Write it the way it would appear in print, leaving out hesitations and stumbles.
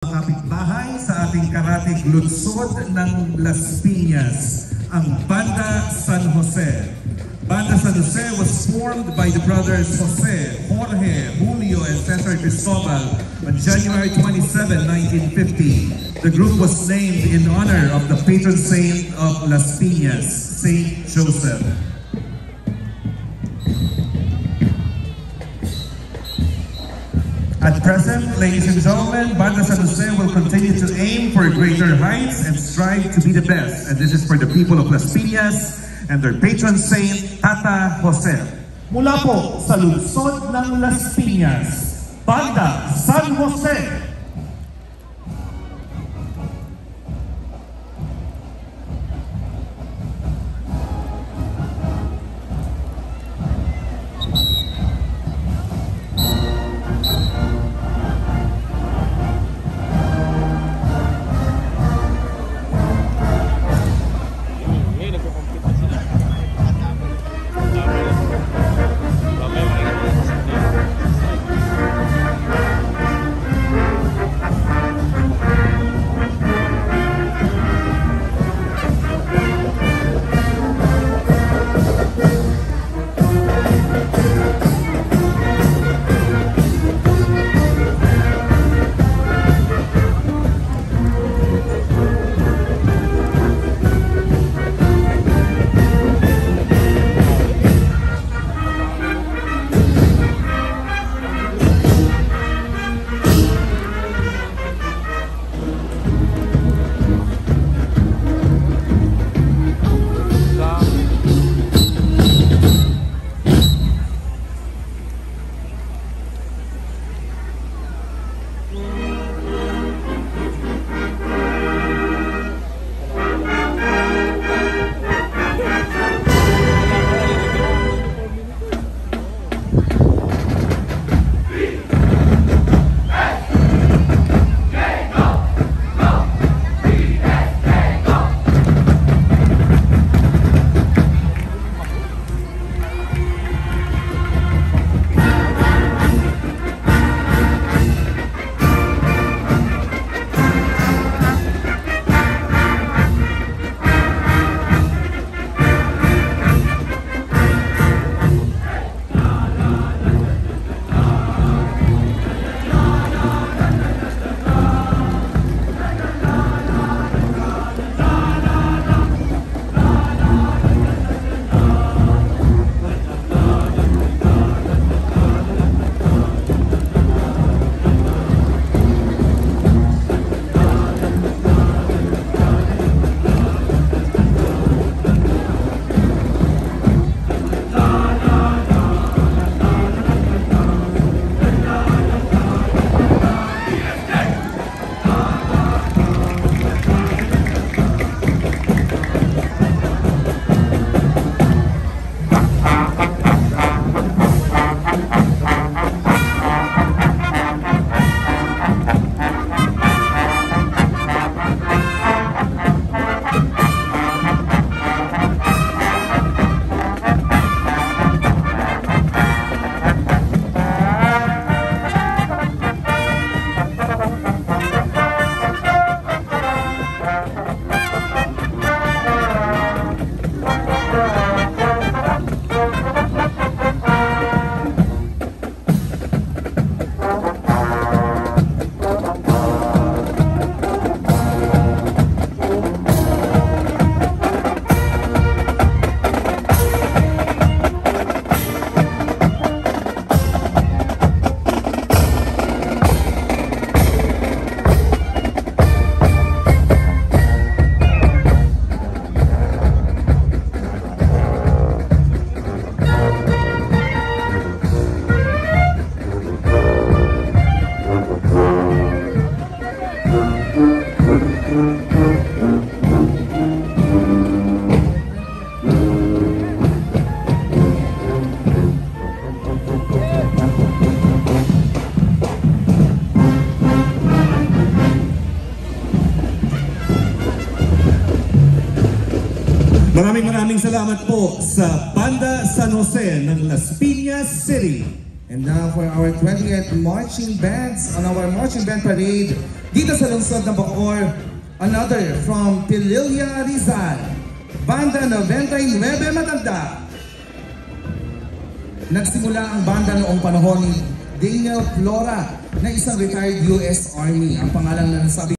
Kapitbahay sa ating karatig lunsod ng Las Piñas, ang Banda San Jose. Banda San Jose was formed by the brothers Jose, Jorge, Julio, and Cesar Cristobal on January 27, 1950. The group was named in honor of the patron saint of Las Piñas, Saint Joseph. At present, ladies and gentlemen, Banda San Jose will continue to aim for greater heights and strive to be the best. And this is for the people of Las Piñas and their patron saint, Tata Jose. Mula po sa lungsod ng Las Piñas, Banda San Jose. Maraming salamat po sa Banda San Jose ng Las Piñas City. And now for our 20th marching bands on our marching band parade dito sa lungsod ng Bacoor, another from Pililla, Rizal, Banda 99 Matanda. Nagsimula ang banda noong panahon ni Daniel Flora na isang retired US Army. Ang pangalan na nasabi